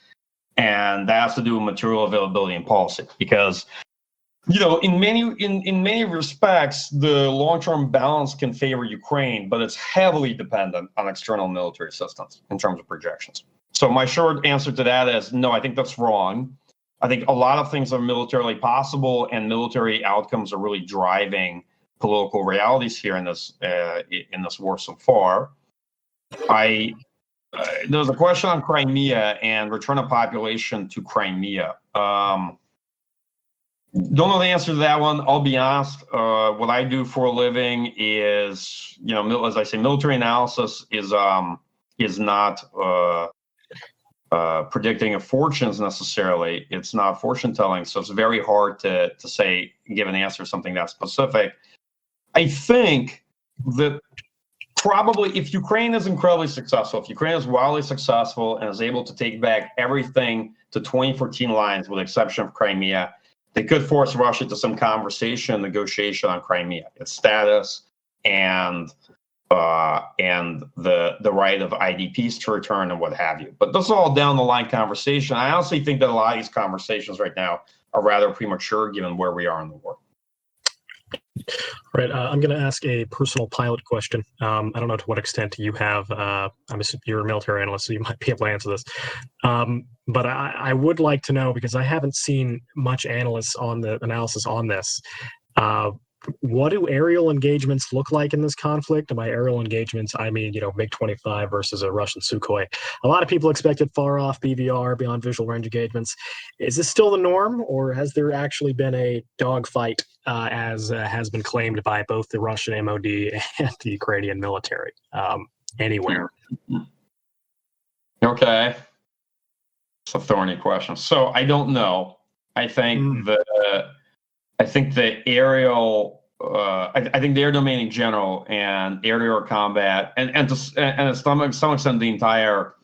And that has to do with material availability and policy, because in many respects, the long-term balance can favor Ukraine, but it's heavily dependent on external military assistance in terms of projections. So my short answer to that is no, I think that's wrong. I think a lot of things are militarily possible, and military outcomes are really driving political realities here in this war so far. There was a question on Crimea and return of population to Crimea. Don't know the answer to that one. I'll be honest. What I do for a living is, as I say, military analysis is not predicting of fortunes necessarily. It's not fortune telling, so it's very hard to say, give an answer to something that specific. I think that probably if Ukraine is incredibly successful, if Ukraine is wildly successful and is able to take back everything to 2014 lines, with the exception of Crimea, they could force Russia to some conversation, negotiation on Crimea, its status, and the right of IDPs to return and what have you. But this is all down the line conversation. I honestly think that a lot of these conversations right now are rather premature given where we are in the war. Right. I'm going to ask a personal pilot question. I don't know to what extent you have. You're a military analyst, so you might be able to answer this. But I would like to know, because I haven't seen much analysis on this. What do aerial engagements look like in this conflict? And by aerial engagements, I mean, MiG-25 versus a Russian Sukhoi. A lot of people expected far-off BVR, beyond visual range engagements. Is this still the norm, or has there actually been a dogfight, as has been claimed by both the Russian MOD and the Ukrainian military, anywhere? Okay. It's a thorny question. So I don't know. I think I think the aerial, I think the air domain in general and air-to-air combat, and to some extent the entire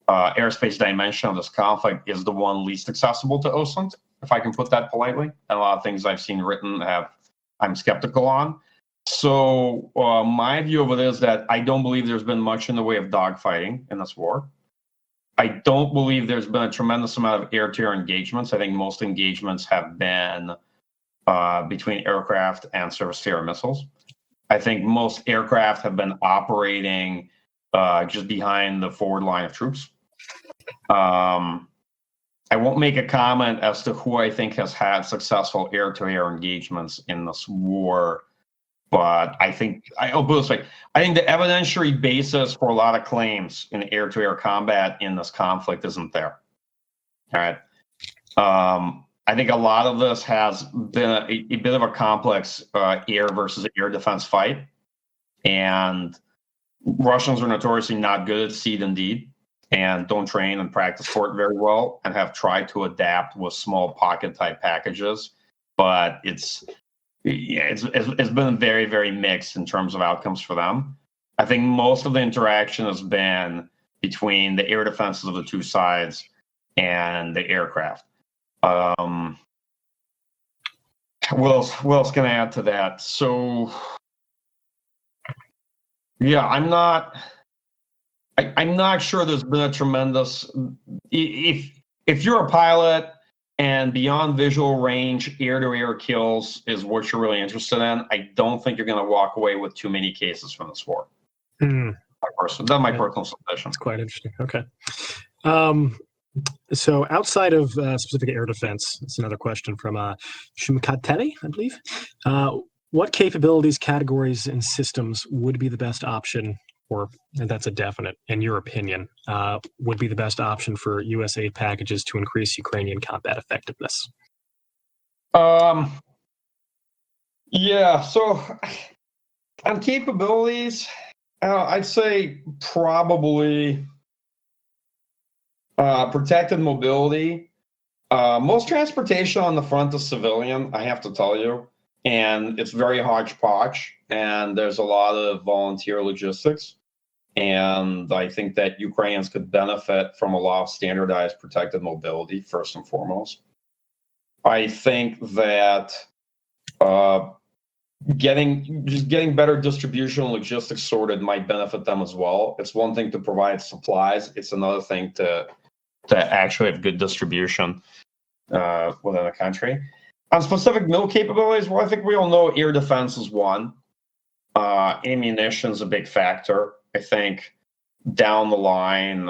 airspace dimension of this conflict is the one least accessible to OSINT, if I can put that politely. And a lot of things I've seen written I'm skeptical on. So my view of it is that I don't believe there's been much in the way of dogfighting in this war. I don't believe there's been a tremendous amount of air-to-air engagements. I think most engagements have been between aircraft and surface-to-air missiles. I think most aircraft have been operating just behind the forward line of troops. I won't make a comment as to who I think has had successful air-to-air engagements in this war, but I'll put it this way. I think the evidentiary basis for a lot of claims in air-to-air combat in this conflict isn't there. All right. I think a lot of this has been a bit of a complex air versus air defense fight, and Russians are notoriously not good at seed and deed, and don't train and practice for it very well, and have tried to adapt with small pocket type packages, but it's been very, very mixed in terms of outcomes for them. I think most of the interaction has been between the air defenses of the two sides and the aircraft. What else can I add to that? So, yeah, I'm not sure there's been a tremendous. If you're a pilot and beyond visual range, air-to-air kills is what you're really interested in, I don't think you're going to walk away with too many cases from this war. That's my personal suspicion. That's quite interesting. Okay. So outside of specific air defense, it's another question from Shumkateli, I believe. What capabilities, categories, and systems would be the best option, and that's a definite, in your opinion, would be the best option for U.S. aid packages to increase Ukrainian combat effectiveness? Yeah, so on capabilities, I'd say probably protected mobility. Most transportation on the front is civilian, I have to tell you, and it's very hodgepodge, and there's a lot of volunteer logistics. And I think that Ukrainians could benefit from a lot of standardized protected mobility, first and foremost. I think that getting better distribution and logistics sorted might benefit them as well. It's one thing to provide supplies. It's another thing to actually have good distribution within the country. On specific mil capabilities, well, I think we all know air defense is one. Ammunition is a big factor. I think down the line,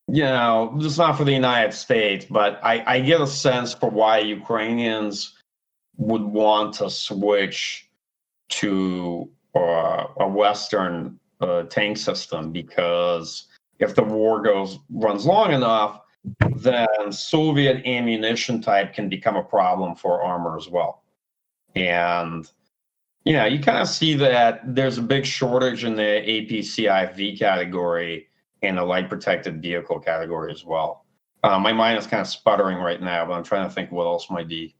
it's not for the United States, but I get a sense for why Ukrainians would want to switch to a Western tank system, because if the war runs long enough, then Soviet ammunition type can become a problem for armor as well. And you kind of see that there's a big shortage in the APCIV category and the light protected vehicle category as well. My mind is kind of sputtering right now, but I'm trying to think what else might be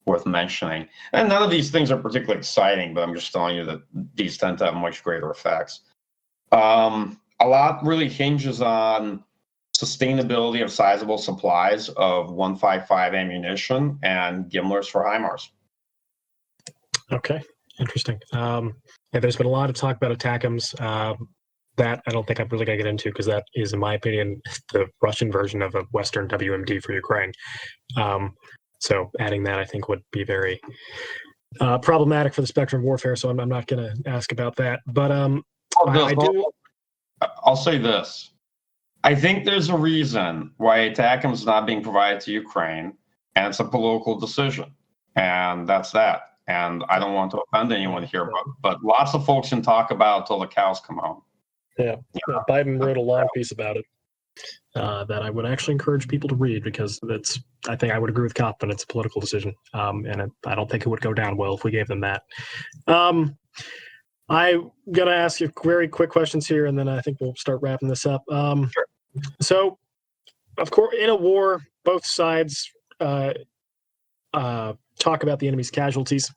worth mentioning. And none of these things are particularly exciting, but I'm just telling you that these tend to have much greater effects. A lot really hinges on sustainability of sizable supplies of 155 ammunition and Gimlers for HIMARS. Okay. Interesting. There's been a lot of talk about ATACMS. That I don't think I'm really going to get into, because that is, in my opinion, the Russian version of a Western WMD for Ukraine. So adding that, I think, would be very problematic for the spectrum of warfare. So I'm not going to ask about that. But I'll say this. I think there's a reason why ATACMS is not being provided to Ukraine, and it's a political decision. And that's that. And I don't want to offend anyone here, but lots of folks can talk about till the cows come home. Yeah. Biden wrote a long piece about it that I would actually encourage people to read, because I think I would agree with Kofman. It's a political decision. And I don't think it would go down well if we gave them that. I'm going to ask you very quick questions here, and then I think we'll start wrapping this up. Sure. So, of course, in a war, both sides talk about the enemy's casualties.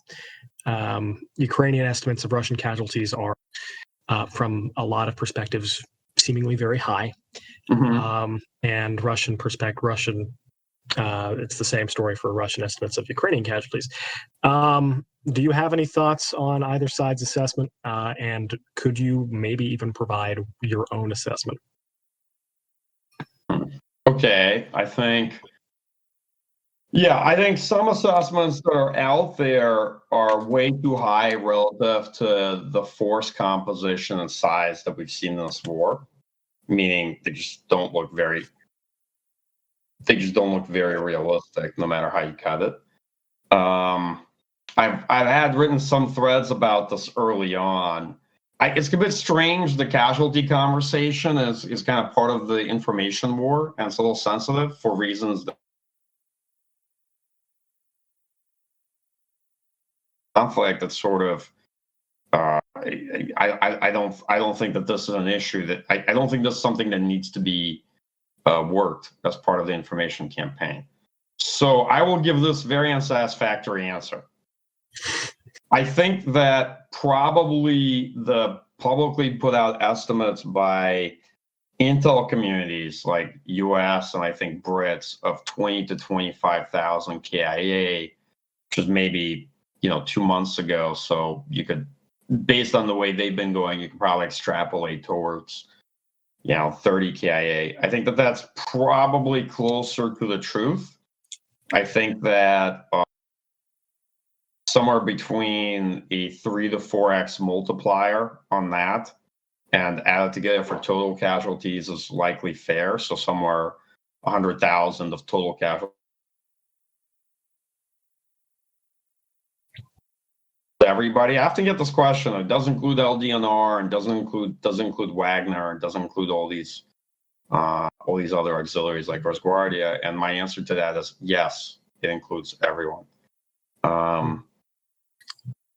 Ukrainian estimates of Russian casualties are, from a lot of perspectives, seemingly very high. And Russian, it's the same story for Russian estimates of Ukrainian casualties. Do you have any thoughts on either side's assessment? And could you maybe even provide your own assessment? Okay, I think some assessments that are out there are way too high relative to the force composition and size that we've seen in this war, meaning they just don't look very realistic, no matter how you cut it. I've had written some threads about this early on. It's a bit strange. The casualty conversation is kind of part of the information war, and it's a little sensitive for reasons that conflict. That's sort of. I don't think that this is an issue that I don't think this is something that needs to be worked as part of the information campaign. So I will give this very unsatisfactory answer. I think that probably the publicly put out estimates by intel communities like US and I think Brits of 20 to 25,000 KIA, which is maybe 2 months ago. So you could, based on the way they've been going, you can probably extrapolate towards 30 KIA. I think that that's probably closer to the truth. I think that somewhere between a 3 to 4x multiplier on that and added together for total casualties is likely fair. So somewhere 100,000 of total casualties. Everybody, I have to get this question. It doesn't include LDNR and doesn't include Wagner and doesn't include all these other auxiliaries like Rosguardia. And my answer to that is yes, it includes everyone.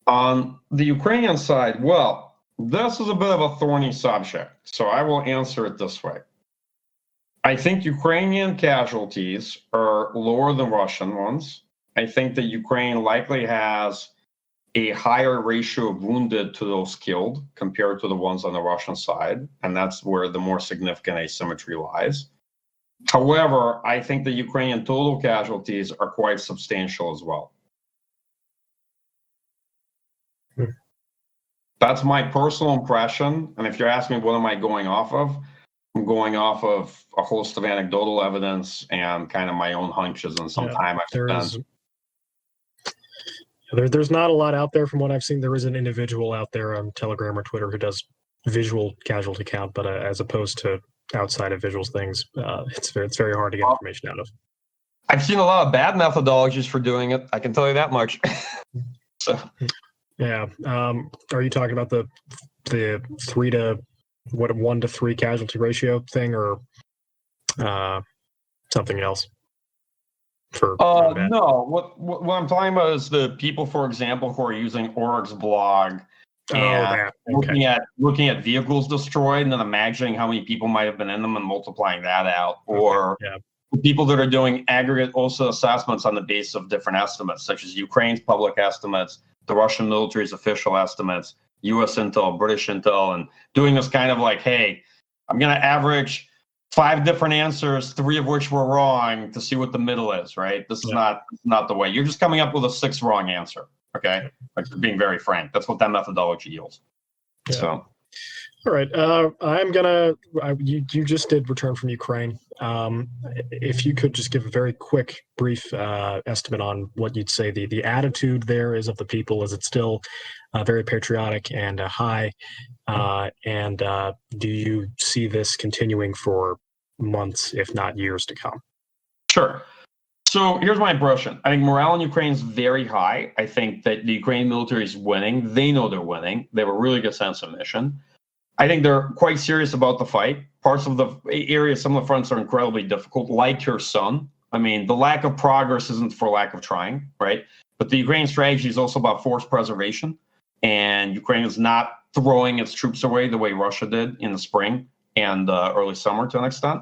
On the Ukrainian side, well, this is a bit of a thorny subject, so I will answer it this way. I think Ukrainian casualties are lower than Russian ones. I think that Ukraine likely has a higher ratio of wounded to those killed compared to the ones on the Russian side, and that's where the more significant asymmetry lies. However, I think the Ukrainian total casualties are quite substantial as well. That's my personal impression, and if you're asking me what am I going off of, I'm going off of a host of anecdotal evidence and kind of my own hunches and some time I've spent. There's not a lot out there from what I've seen. There is an individual out there on Telegram or Twitter who does visual casualty count, but as opposed to outside of visuals things, it's very hard to get information out of. I've seen a lot of bad methodologies for doing it. I can tell you that much. So. Yeah. Are you talking about the 1 to 3 casualty ratio thing, or something else? No. What I'm talking about is the people, for example, who are using Org's blog and looking at vehicles destroyed and then imagining how many people might have been in them and multiplying that out, or people that are doing aggregate also assessments on the basis of different estimates, such as Ukraine's public estimates, the Russian military's official estimates, US intel, British intel, and doing this kind of like, hey, I'm going to average 5 different answers, 3 of which were wrong, to see what the middle is, right? This is not the way. You're just coming up with a 6th wrong answer, okay? Like, being very frank. That's what that methodology yields. Yeah. So. All right. You just did return from Ukraine. If you could just give a very quick, brief estimate on what you'd say the attitude there is of the people. Is it still very patriotic and high? And do you see this continuing for months, if not years to come? Sure. So here's my impression. I think morale in Ukraine is very high. I think that the Ukrainian military is winning. They know they're winning. They have a really good sense of mission. I think they're quite serious about the fight. Parts of the areas, some of the fronts are incredibly difficult, like Kherson. I mean, the lack of progress isn't for lack of trying, right? But the Ukrainian strategy is also about force preservation. And Ukraine is not throwing its troops away the way Russia did in the spring and early summer to an extent.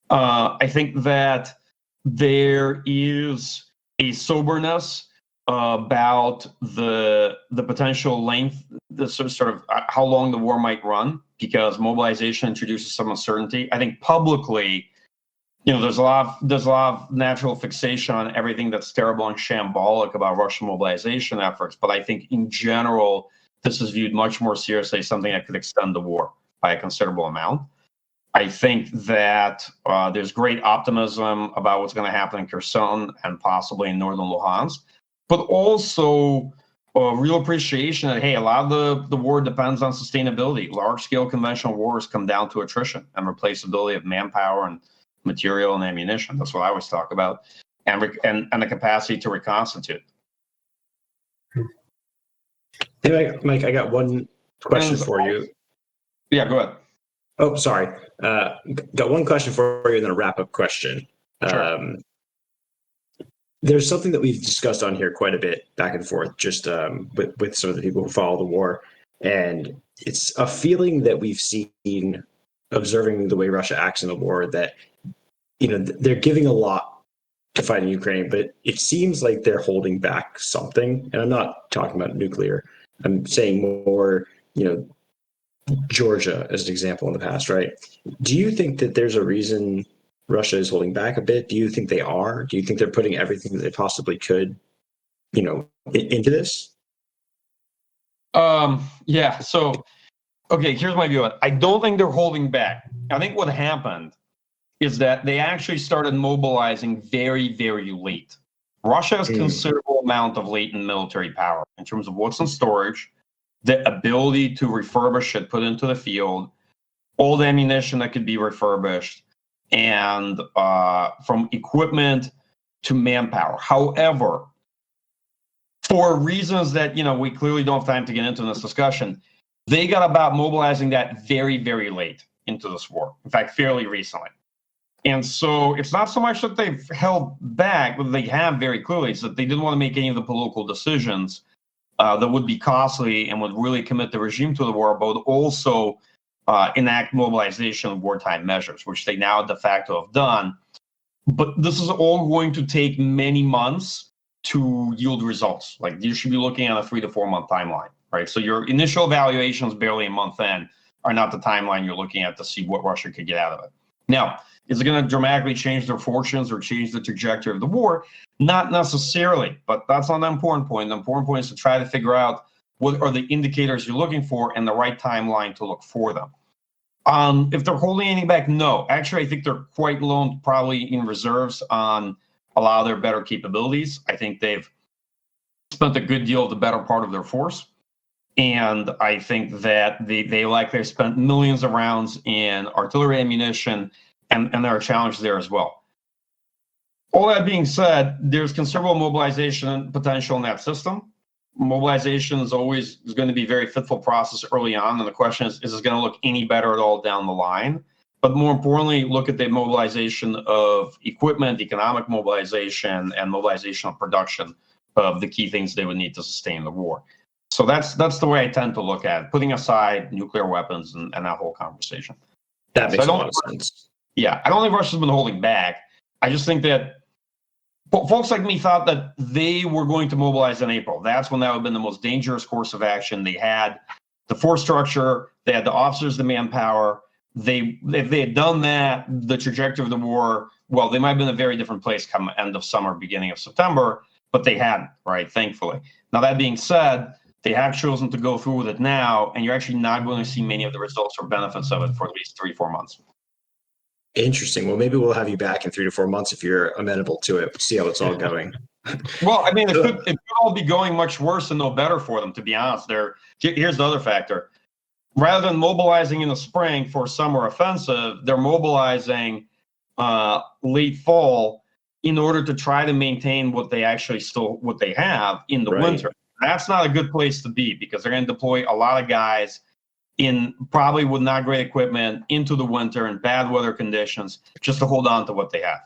I think that there is a soberness about the potential length, the sort of how long the war might run, because mobilization introduces some uncertainty. I think publicly, there's a lot of natural fixation on everything that's terrible and shambolic about Russian mobilization efforts. But I think in general, this is viewed much more seriously as something that could extend the war by a considerable amount. I think that there's great optimism about what's going to happen in Kherson and possibly in northern Luhansk, but also a real appreciation that, hey, a lot of the war depends on sustainability. Large-scale conventional wars come down to attrition and replaceability of manpower and material and ammunition. That's what I always talk about, and the capacity to reconstitute. Hey, Mike, I got one question for you. Yeah, go ahead. Oh, sorry. Got one question for you and then a wrap-up question. Sure. There's something that we've discussed on here quite a bit back and forth, just with some of the people who follow the war. And it's a feeling that we've seen observing the way Russia acts in the war that, they're giving a lot to fight in Ukraine, but it seems like they're holding back something. And I'm not talking about nuclear. I'm saying more, Georgia as an example in the past, right? Do you think that there's a reason Russia is holding back a bit? Do you think they are? Do you think they're putting everything that they possibly could, into this? Yeah. So, okay, here's my view on it. I don't think they're holding back. I think what happened is that they actually started mobilizing very, very late. Russia has considerable amount of latent military power in terms of what's in storage, the ability to refurbish it, put into the field, old ammunition that could be refurbished, and from equipment to manpower. However, for reasons that we clearly don't have time to get into in this discussion, they got about mobilizing that very, very late into this war. In fact, fairly recently. And so it's not so much that they've held back, but they have very clearly. It's that they didn't want to make any of the political decisions that would be costly and would really commit the regime to the war, but also enact mobilization of wartime measures, which they now de facto have done. But this is all going to take many months to yield results. Like, you should be looking at a 3 to 4 month timeline, right? So your initial evaluations barely a month in are not the timeline you're looking at to see what Russia could get out of it. Now, is it going to dramatically change their fortunes or change the trajectory of the war? Not necessarily, but that's not the important point. The important point is to try to figure out what are the indicators you're looking for and the right timeline to look for them. If they're holding anything back, no. Actually, I think they're quite low, probably in reserves on a lot of their better capabilities. I think they've spent a good deal of the better part of their force. And I think that they likely spent millions of rounds in artillery ammunition, and there are challenges there as well. All that being said, there's considerable mobilization potential in that system. Mobilization is always going to be a very fitful process early on, and the question is it going to look any better at all down the line? But more importantly, look at the mobilization of equipment, economic mobilization, and mobilization of production of the key things they would need to sustain the war. So that's the way I tend to look at it, putting aside nuclear weapons and that whole conversation. That makes a lot of sense. Yeah, I don't think Russia's been holding back. I just think that folks like me thought that they were going to mobilize in April. That's when that would have been the most dangerous course of action. They had the force structure, they had the officers, the manpower. If they had done that, the trajectory of the war, well, they might have been in a very different place come end of summer, beginning of September, but they hadn't, right, thankfully. Now, that being said, they have chosen to go through with it now, and you're actually not going to see many of the results or benefits of it for at least 3-4 months. Interesting. Well, maybe we'll have you back in 3 to 4 months if you're amenable to it. See how it's all going. Well, I mean, it could all be going much worse and no better for them, to be honest. Here's the other factor. Rather than mobilizing in the spring for summer offensive, they're mobilizing late fall in order to try to maintain what they have in the winter. That's not a good place to be, because they're going to deploy a lot of guys in probably with not great equipment into the winter in bad weather conditions just to hold on to what they have.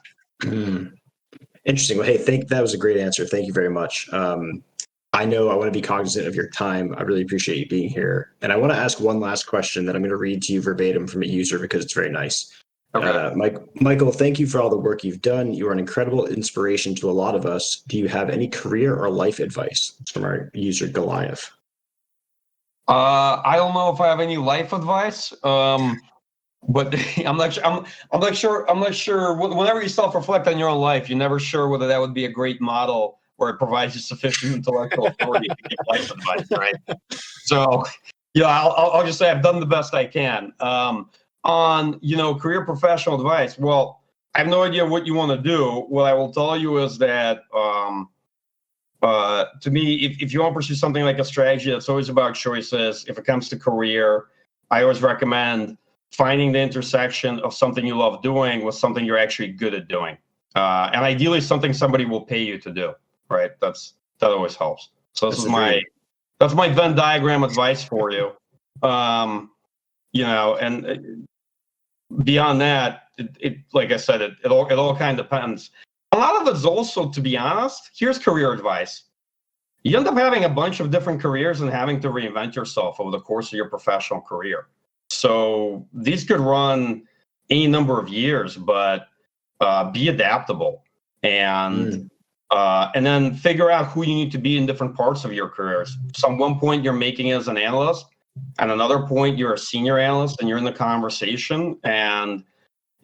Interesting. Well, hey, that was a great answer. Thank you very much. I I know I want to be cognizant of your time. I really appreciate you being here. And I want to ask one last question that I'm going to read to you verbatim from a user because it's very nice. Okay. Michael, thank you for all the work you've done. You are an incredible inspiration to a lot of us. Do you have any career or life advice? It's from our user Goliath. I don't know if I have any life advice. But I'm not sure. Whenever you self-reflect on your own life, you're never sure whether that would be a great model where it provides you sufficient intellectual authority to give life advice, right? So, yeah, I'll just say I've done the best I can. On career professional advice. Well, I have no idea what you want to do. What I will tell you is that to me, if you want to pursue something like a strategy, it's always about choices. If it comes to career, I always recommend finding the intersection of something you love doing with something you're actually good at doing, and ideally something somebody will pay you to do. Right? That always helps. So that's my Venn diagram advice for you. And beyond that, it like I said, it all kind of depends. A lot of it's also, to be honest, here's career advice. You end up having a bunch of different careers and having to reinvent yourself over the course of your professional career. So these could run any number of years, but be adaptable and then figure out who you need to be in different parts of your careers. So at one point you're making as an analyst, and another point you're a senior analyst and you're in the conversation. And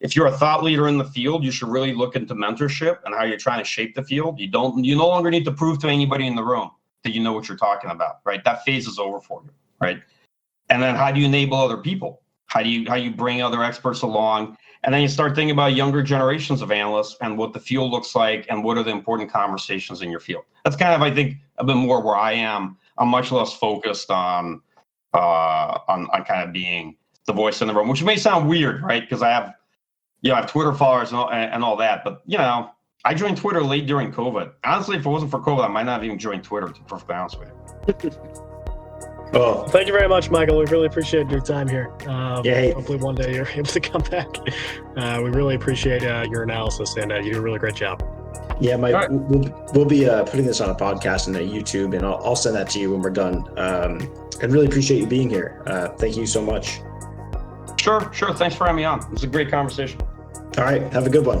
if you're a thought leader in the field, you should really look into mentorship and how you're trying to shape the field. You no longer need to prove to anybody in the room that you know what you're talking about, right? That phase is over for you, right? And then how do you enable other people? How do you bring other experts along? And then you start thinking about younger generations of analysts and what the field looks like and what are the important conversations in your field. That's kind of, I think, a bit more where I am. I'm much less focused on kind of being the voice in the room, which may sound weird, right? Because I have Twitter followers and all that, but I joined Twitter late during COVID. Honestly, if it wasn't for COVID, I might not have even joined Twitter, to be perfectly honest with you. Well, thank you very much, Michael. We really appreciate your time here. Yay. Hopefully one day you're able to come back. We really appreciate your analysis, and you do a really great job. Yeah, Mike, Right. we'll be putting this on a podcast and a YouTube, and I'll send that to you when we're done. I really appreciate you being here. Thank you so much. Sure. Thanks for having me on. It was a great conversation. All right, have a good one.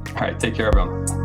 All right, take care, everyone.